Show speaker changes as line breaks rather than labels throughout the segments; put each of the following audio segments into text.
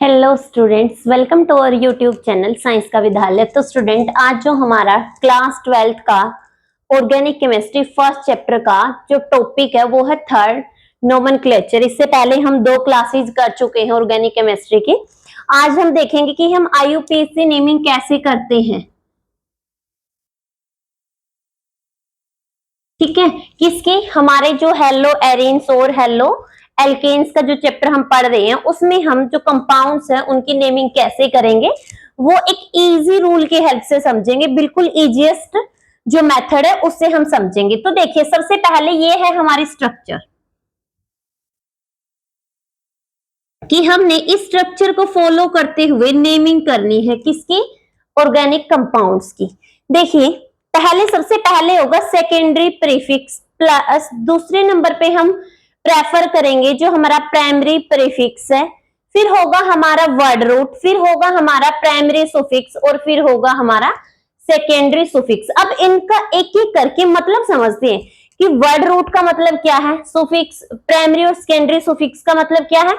Hello students, welcome to our YouTube channel science का विद्यालय। तो स्टूडेंट, आज जो हमारा क्लास 12th का ऑर्गेनिक केमिस्ट्री फर्स्ट चैप्टर का जो टॉपिक है वो है थर्ड नोमेनक्लेचर। इससे पहले हम 2 क्लासेस कर चुके हैं ऑर्गेनिक केमिस्ट्री की। आज हम देखेंगे कि हम आईयूपीएसी नेमिंग कैसे करते हैं। ठीक है, किसकी? हमारे जो हेलो एरिन्स और हेलो एल्केन्स का जो चैप्टर हम पढ़ रहे हैं उसमें हम जो कंपाउंड्स हैं उनकी नेमिंग कैसे करेंगे वो एक इजी रूल की हेल्प से समझेंगे। बिल्कुल इजीएस्ट जो मेथड है उससे हम समझेंगे। तो देखिए, सबसे पहले ये है हमारी स्ट्रक्चर कि हमने इस स्ट्रक्चर को फॉलो करते हुए नेमिंग करनी है किसकी? ऑर्गेनिक कंपाउंड्स की। देखिए, पहले सबसे पहले होगा सेकेंडरी प्रीफिक्स प्लस दूसरे नंबर पे हम प्रेफर करेंगे जो हमारा प्राइमरी प्रीफिक्स है, फिर होगा हमारा वर्ड रूट, फिर होगा हमारा प्राइमरी सुफिक्स और फिर होगा हमारा सेकेंडरी सुफिक्स। अब इनका एक एक करके मतलब समझते हैं कि वर्ड रूट का मतलब क्या है, सुफिक्स प्राइमरी और सेकेंडरी सुफिक्स का मतलब क्या है,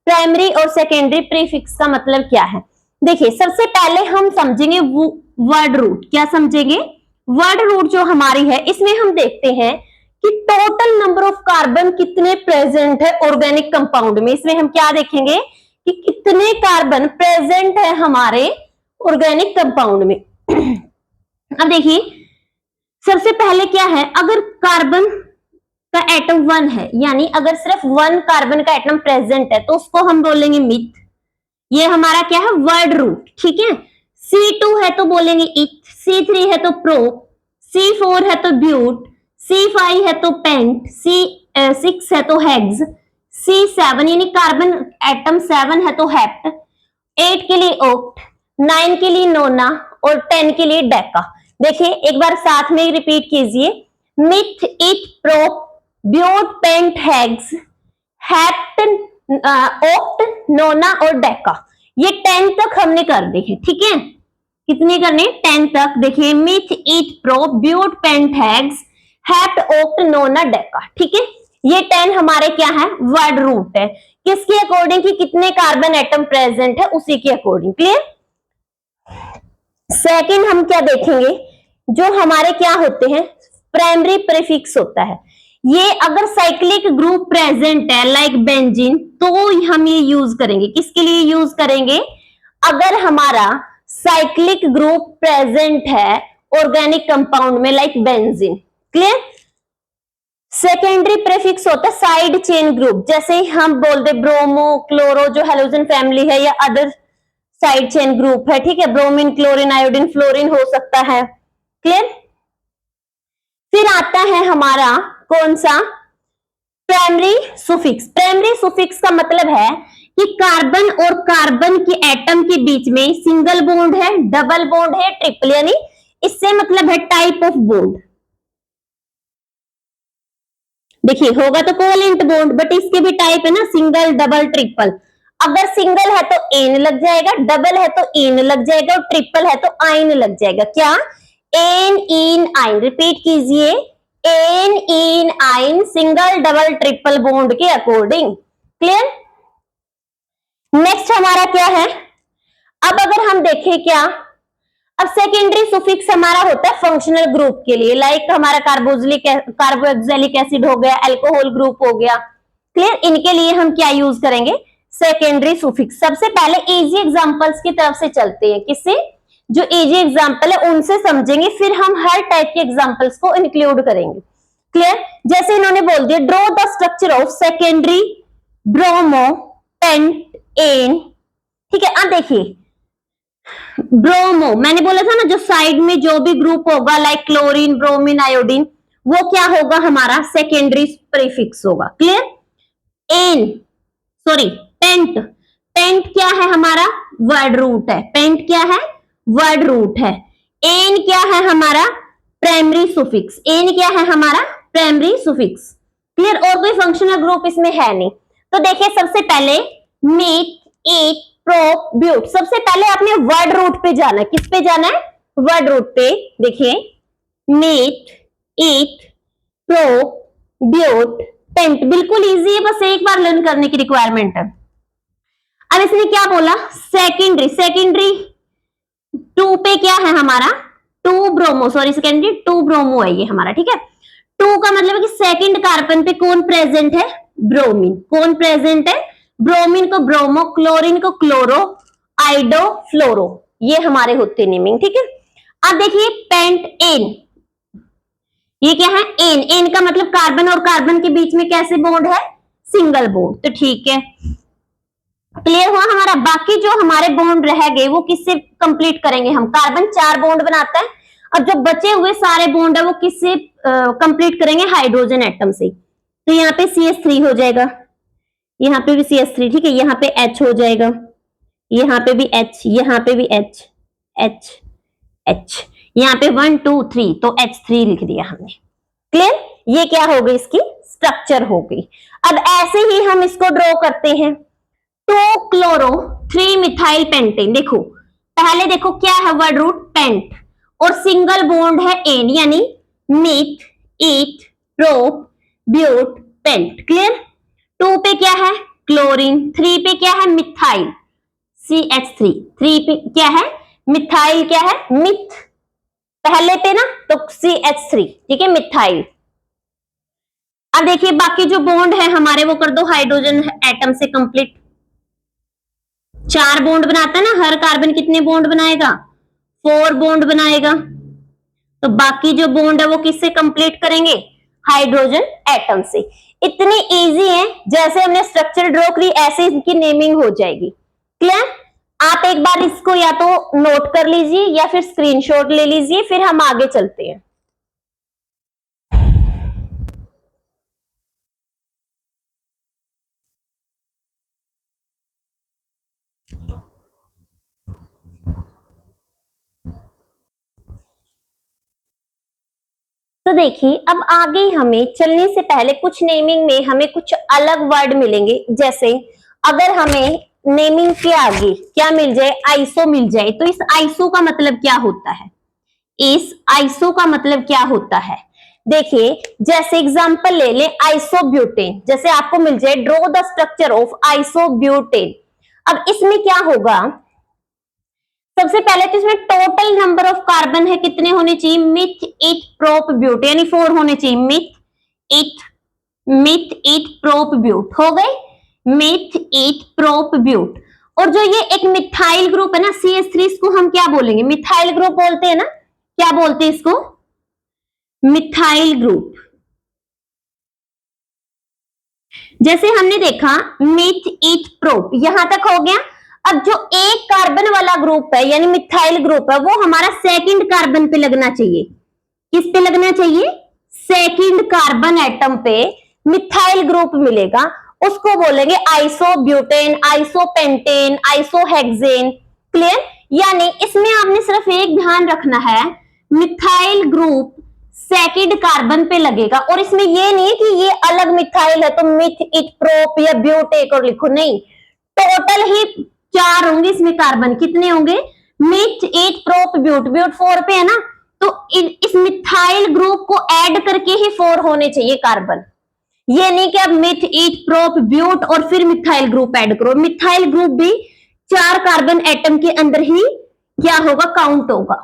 प्राइमरी और सेकेंडरी प्रीफिक्स का मतलब क्या है। देखिए, सबसे पहले हम समझेंगे वर्ड रूट। क्या समझेंगे? वर्ड रूट जो हमारी है इसमें हम देखते हैं कि टोटल नंबर ऑफ कार्बन कितने प्रेजेंट है ऑर्गेनिक कंपाउंड में। इसमें हम क्या देखेंगे कि कितने कार्बन प्रेजेंट है हमारे ऑर्गेनिक कंपाउंड में। अब देखिए, सबसे पहले क्या है, अगर कार्बन का एटम 1 है, यानी अगर सिर्फ 1 कार्बन का एटम प्रेजेंट है तो उसको हम बोलेंगे मिथ। ये हमारा क्या है? Word root. ठीक है, C2 है तो बोलेंगे इथ, C3 है तो प्रो, C4 है तो ब्यूट, C5 है तो पेंट, C6 है तो हेक्स, C7 यानी कार्बन एटम 7 है तो हेप्ट, 8 के लिए ओक्ट, 9 के लिए नोना और 10 के लिए डेका। देखिए, एक बार साथ में रिपीट कीजिए, meth, eth, prop, but, pent, hex, hept, oct, nona और डेका। ये 10 तक हमने कर दी है। ठीक है, कितने करने? 10 तक। देखिए, meth, eth, prop, but, pent, hex, hept, oct, nona, deca. ठीक है, ये 10 हमारे क्या है? वर्ड रूट है। किसके अकॉर्डिंग? कि कितने कार्बन एटम प्रेजेंट है उसी के अकॉर्डिंग। क्लियर? सेकंड हम क्या देखेंगे, जो हमारे क्या होते हैं, प्राइमरी प्रीफिक्स होता है। ये अगर साइक्लिक ग्रुप प्रेजेंट है लाइक बेंजीन तो हम ये यूज करेंगे। किसके लिए यूज करेंगे? अगर हमारा साइक्लिक ग्रुप प्रेजेंट है ऑर्गेनिक कंपाउंड में like benzene. Clear? Secondary prefix होता है साइड चेन ग्रुप, जैसे हम बोलते ब्रोमो क्लोरो जो हेलोजन फैमिली है या अदर साइड चेन ग्रुप है। ठीक है, ब्रोमीन, क्लोरीन, आयोडीन, फ्लोरीन हो सकता है। क्लियर? फिर आता है हमारा कौन सा? Primary suffix. प्राइमरी सुफिक्स का मतलब है कि कार्बन और कार्बन के एटम के बीच में सिंगल बॉन्ड है, डबल बॉन्ड है, ट्रिपल, यानी इससे मतलब है टाइप ऑफ बॉन्ड। देखिए, होगा तो कोवेलेंट बॉन्ड, बट इसके भी टाइप है ना, सिंगल, डबल, ट्रिपल। अगर सिंगल है तो एन लग जाएगा, डबल है तो इन लग जाएगा और ट्रिपल है तो आइन लग जाएगा। क्या? एन, इन, आइन। रिपीट कीजिए, एन, इन, आइन, सिंगल, डबल, ट्रिपल बॉन्ड के अकॉर्डिंग। क्लियर? नेक्स्ट हमारा क्या है? अब अगर हम देखें क्या, अब सेकेंडरी सुफिक्स हमारा होता है फंक्शनल ग्रुप के लिए, लाइक हमारा कार्बोक्सिलिक एसिड हो गया, अल्कोहल ग्रुप हो गया। क्लियर? इनके लिए हम क्या यूज करेंगे? Secondary suffix. सबसे पहले इजी एग्जांपल्स की तरफ से चलते हैं। किससे? जो इजी एग्जांपल है उनसे समझेंगे, फिर हम हर टाइप के एग्जांपल्स को इंक्लूड करेंगे। क्लियर? जैसे इन्होंने बोल दिया, draw the structure of secondary bromo pentane. ठीक है, अब देखिए, ब्रोमो मैंने बोला था ना, जो साइड में जो भी ग्रुप होगा लाइक क्लोरीन, ब्रोमीन, आयोडीन, वो क्या होगा? हमारा सेकेंडरी प्रीफिक्स होगा। Clear? Ane, sorry, pent. Pent क्या है हमारा? वर्ड रूट है। पेंट क्या है? वर्ड रूट है। एन क्या है हमारा? Primary suffix. एन क्या है हमारा? Primary suffix. क्लियर? और कोई फंक्शनल ग्रुप इसमें है नहीं। तो देखिए, सबसे पहले मीट, ईट, प्रो, ब्यूट। सबसे पहले आपने वर्ड रूट पे जाना है। किस पे जाना है? वर्ड रूट पे। देखिए, meth, eth, pro, but, pent. बिल्कुल इजी है, बस एक बार लर्न करने की रिक्वायरमेंट है। अब इसने क्या बोला, सेकेंडरी, सेकेंडरी 2 पे क्या है हमारा, 2 ब्रोमो, सॉरी सेकेंडरी 2 ब्रोमो है ये हमारा, ठीक है। 2 का मतलब है कि सेकंड कार्बन पे कौन प्रेजेंट है, ब्रोमीन। कौन प्रेजेंट है, ब्रोमीन को ब्रोमो, क्लोरीन को क्लोरो, आइडो, फ्लोरो, ये हमारे होते नेमिंग, ठीक है। अब देखिए पेंट एन, ये क्या है, एन, एन का मतलब कार्बन और कार्बन के बीच में कैसे बॉन्ड है, सिंगल बॉन्ड, तो ठीक है, क्लियर हुआ हमारा। बाकी जो हमारे बॉन्ड रह गए वो किससे कंप्लीट करेंगे हम, कार्बन 4 बॉन्ड बनाता है, अब जो बचे हुए सारे बॉन्ड है वो किससे कंप्लीट करेंगे, हाइड्रोजन एटम से। तो यहाँ पे CH3 हो जाएगा, यहाँ पे भी CH3, ठीक है, यहाँ पे H हो जाएगा, यहाँ पे भी H, यहाँ पे भी H, H, H, यहाँ पे 1 2 3, तो H3 लिख दिया हमने, क्लियर। ये क्या हो गई, इसकी स्ट्रक्चर हो गई। अब ऐसे ही हम इसको ड्रॉ करते हैं, 2 क्लोरो 3 मिथाइल पेंटेन। देखो पहले देखो क्या है, वर्ड रूट पेंट, और सिंगल बॉन्ड है एन, यानी meth, eth, prop, but, pent, clear. 2 पे क्या है, क्लोरीन, 3 पे क्या है, मिथाइल, CH3, 3 पे क्या है, मिथाइल, क्या है, मिथ, पहले पे ना तो CH3, ठीक है, मिथाइल। अब देखिए बाकी जो बॉन्ड है हमारे वो कर दो हाइड्रोजन एटम से कंप्लीट, 4 बॉन्ड बनाता है ना, हर कार्बन कितने बॉन्ड बनाएगा, 4 बॉन्ड बनाएगा, तो बाकी जो बॉन्ड है वो किससे कंप्लीट करेंगे, हाइड्रोजन एटम से। इतनी इजी है, जैसे हमने स्ट्रक्चर ड्रॉ करी ऐसे इनकी नेमिंग हो जाएगी, क्लियर। आप एक बार इसको या तो नोट कर लीजिए या फिर स्क्रीनशॉट ले लीजिए, फिर हम आगे चलते हैं। तो देखिए अब आगे हमें चलने से पहले कुछ नेमिंग में हमें कुछ अलग वर्ड मिलेंगे, जैसे अगर हमें नेमिंग के आगे क्या मिल जाए, आइसो मिल जाए, तो इस आइसो का मतलब क्या होता है, इस आइसो का मतलब क्या होता है। देखिए जैसे एग्जांपल ले ले, आइसोब्यूटेन, जैसे आपको मिल जाए draw the structure of isobutane. अब इसमें क्या होगा, सबसे पहले तो इसमें टोटल नंबर ऑफ कार्बन है कितने होने चाहिए, मिथ, ईथ, प्रोप, ब्यूट, यानी 4 होने चाहिए, मिथ, ईथ, प्रोप, ब्यूट हो गए, मिथ, ईथ, प्रोप, ब्यूट। और जो ये एक मिथाइल ग्रुप है ना CH3, इसको हम क्या बोलेंगे, मिथाइल ग्रुप बोलते हैं ना, क्या बोलते हैं इसको, मिथाइल ग्रुप। जैसे हमने देखा मिथ, ईथ, प्रोप, यहां तक हो गया। अब जो एक कार्बन वाला ग्रुप है यानी मिथाइल ग्रुप है, वो हमारा सेकंड कार्बन पे लगना चाहिए, किस पे लगना चाहिए, सेकंड कार्बन एटम पे मिथाइल ग्रुप मिलेगा, उसको बोलेंगे आइसोब्यूटेन, आइसोपेंटेन, आइसोहेक्सेन, क्लियर। यानी इसमें आपने सिर्फ एक ध्यान रखना है, मिथाइल ग्रुप सेकंड कार्बन पे लगेगा, और इसमें ये नहीं है कि ये अलग मिथाइल है तो मिथ, ईथ, प्रोप या ब्यूट एक और लिखो, नहीं, टोटल ही 4 होंगे इसमें कार्बन, कितने होंगे, मिथ, ईथ, प्रोप, ब्यूट, ब्यूट 4 पे है ना, तो इस मिथाइल ग्रुप को ऐड करके ही 4 होने चाहिए कार्बन, ये नहीं कि आप मिथ, ईथ, प्रोप, ब्यूट और फिर मिथाइल ग्रुप ऐड करो, मिथाइल ग्रुप भी 4 कार्बन एटम के अंदर ही क्या होगा, काउंट होगा,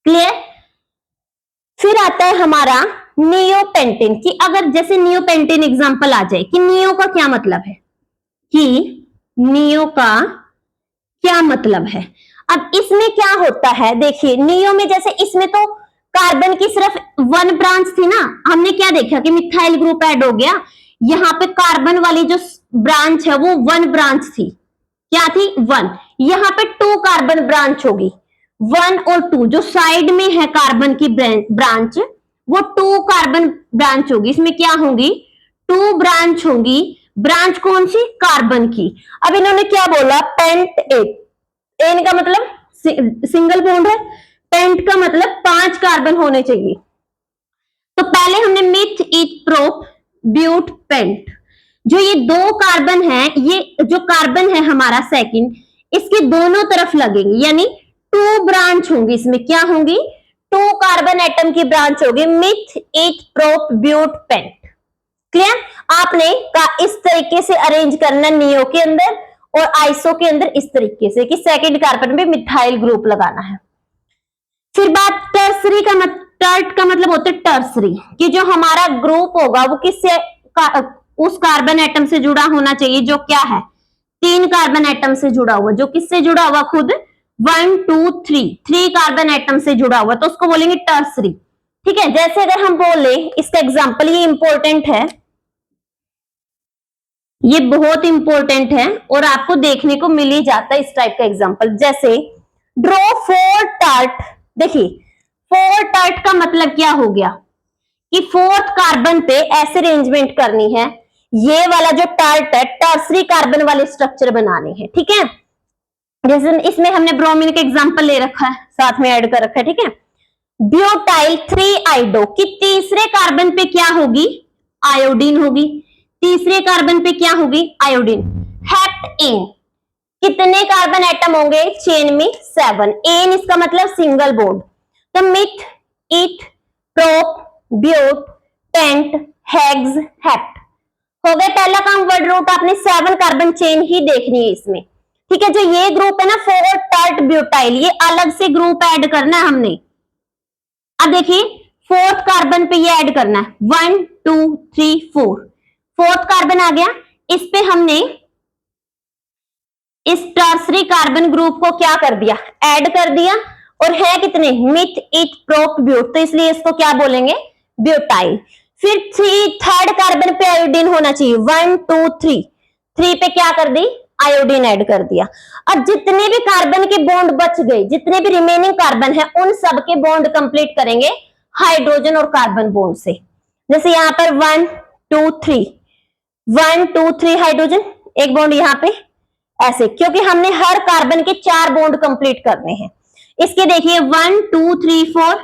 क्लियर। फिर आता है हमारा नियोपेंटेन, कि अगर जैसे नियोपेंटेन एग्जांपल आ जाए, कि नियो का क्या मतलब है, कि नियो का क्या मतलब है। अब इसमें क्या होता है, देखिए नियो में जैसे इसमें तो कार्बन की सिर्फ 1 ब्रांच थी ना, हमने क्या देखा कि मिथाइल ग्रुप ऐड हो गया, यहाँ पे कार्बन वाली जो ब्रांच है वो 1 ब्रांच थी, क्या थी, 1, यहाँ पे 2 कार्बन ब्रांच होगी, 1 और 2, जो साइड में है कार्बन की ब्रांच वो 2 कार्बन ब्रांच होगी, इसमें क्या होंगी, 2 ब्रांच होंगी, ब्रांच कौन सी, कार्बन की। अब इन्होंने क्या बोला, पेंट एन, एन का मतलब सिंगल बॉन्ड है, पेंट का मतलब 5 कार्बन होने चाहिए, तो पहले हमने myth, eth, prop, but, paint, जो ये 2 कार्बन है, ये जो कार्बन है हमारा सेकंड, इसके दोनों तरफ लगेंगे, यानी 2 ब्रांच होंगी, इसमें क्या होंगी, 2 कार्बन एटम की ब्रांच होगी, meth, eth, prop, but, pent, clear. आपने का इस तरीके से अरेंज करना नियो के अंदर, और आइसो के अंदर इस तरीके से कि सेकंड कार्बन पे मिथाइल ग्रुप लगाना है। फिर बात टर्सरी का टर्ट का मतलब होता है टर्सरी, कि जो हमारा ग्रुप होगा वो किससे उस कार्बन एटम से जुड़ा होना चाहिए जो क्या है 3 कार्बन एटम से जुड़ा हुआ, जो किससे जुड़ा हुआ खुद 1 2 3 कार्बन एटम से जुड़ा हुआ, तो उसको बोलेंगे टर्सरी। ठीक है, जैसे अगर हम बोले इसका एग्जांपल, ये इंपॉर्टेंट है, ये बहुत इंपॉर्टेंट है और आपको देखने को मिल ही जाता है इस टाइप का एग्जांपल। जैसे ड्रॉ 4 टर्ट, देखिए 4 टर्ट का मतलब क्या हो गया कि 4th कार्बन पे ऐसे अरेंजमेंट करनी है, ये वाला जो टर्ट है टर्सरी कार्बन वाले स्ट्रक्चर बनाने हैं। ठीक है, जैसे इसमें हमने ब्रोमीन का एग्जांपल ले रखा है, साथ में ऐड कर रखा है। ठीक है, ब्यूटाइल 3 आइडो की तीसरे कार्बन पे क्या होगी आयोडीन होगी, तीसरे कार्बन पे क्या होगी आयोडीन। हेप्टेन कितने कार्बन एटम होंगे चेन में 7, एन इसका मतलब सिंगल बॉन्ड, तो meth eth prop but pent hex hept हो गए। पहला काम वर्ड रूट आपने 7 कार्बन चेन ही देखनी है इसमें। ठीक है, जो ये ग्रुप है ना 4 टर्ट ब्यूटाइल, ये अलग से ग्रुप ऐड करना है हमने। अब देखिए 4th कार्बन पे ये ऐड करना है 1 2 3 4, 4th कार्बन आ गया, इस पे हमने इस टर्सरी कार्बन ग्रुप को क्या कर दिया ऐड कर दिया, और है कितने मिथ इथ प्रोप ब्यूट, तो इसलिए इसको क्या बोलेंगे ब्यूटाइल। फिर 3rd कार्बन पे आयोडीन होना चाहिए 1 2 3, 3 पे क्या कर दी आयोडीन ऐड कर दिया। अब जितने भी कार्बन के बॉन्ड बच गए, जितने भी रिमेनिंग कार्बन है उन सब के बॉन्ड कंप्लीट करेंगे हाइड्रोजन और कार्बन बॉन्ड से। जैसे यहाँ पर 1 2 3 1 2 3 हाइड्रोजन, एक बॉन्ड यहाँ पे ऐसे, क्योंकि हमने हर कार्बन के 4 बॉन्ड कंप्लीट करने हैं। इसके देखिए 1 2 3 4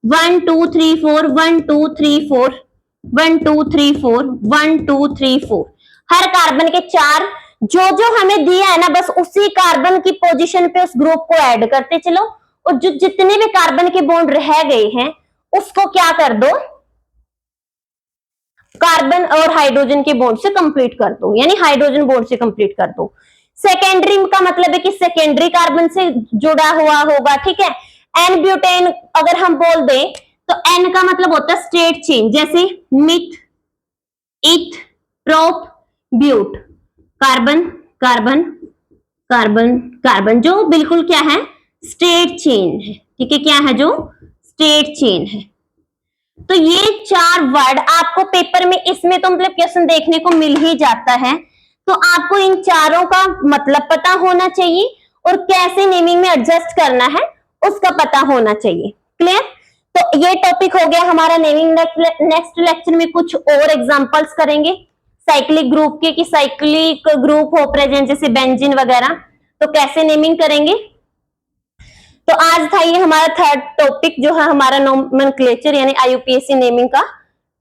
1 2 3 4 1 2 3 4 1 2 3 4 1 2 3 4, हर कार्बन के 4 जो जो हमें दिया है ना बस उसी कार्बन की पोजीशन पे उस ग्रुप को ऐड करते चलो, और जो जितने भी कार्बन के बॉन्ड रह गए हैं उसको क्या कर दो कार्बन और हाइड्रोजन के बॉन्ड से कंप्लीट कर दो, यानी हाइड्रोजन बॉन्ड से कंप्लीट कर दो। सेकेंडरी का मतलब है कि सेकेंडरी कार्बन से जुड़ा हुआ होगा। ठीक है, एन ब्यूटेन अगर हम बोल दें तो एन का मतलब होता है स्टेट चेन, जैसे meth eth prop but, carbon carbon carbon carbon, जो बिल्कुल क्या है स्टेट चेन है। ठीक है, क्या है जो स्टेट चेन है। तो ये 4 वर्ड आपको पेपर में इसमें तो मतलब क्वेश्चन देखने को मिल ही जाता है, तो आपको इन चारों का मतलब पता होना चाहिए और कैसे नेमिंग में एडजस्ट करना है उसका पता होना चाहिए। क्लियर? तो ये टॉपिक हो गया हमारा नेमिंग। नेक्स्ट लेक्चर में कुछ और एग्जांपल्स करेंगे साइक्लिक ग्रुप के, कि साइक्लिक ग्रुप हो प्रेजेंट जैसे बेंजीन वगैरह, तो कैसे नेमिंग करेंगे। तो आज था ये हमारा 3rd टॉपिक जो है हमारा नोमेनक्लेचर यानी IUPAC नेमिंग का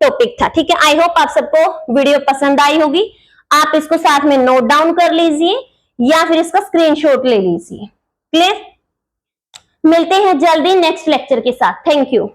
टॉपिक था। ठीक है, आई होप आप सबको वीडियो पसंद आई होगी। आप इसको साथ में नोट डाउन कर लीजिए या फिर इसका स्क्रीनशॉट ले लीजिए। क्लियर? मिलते हैं जल्दी नेक्स्ट लेक्चर के साथ। Thank you.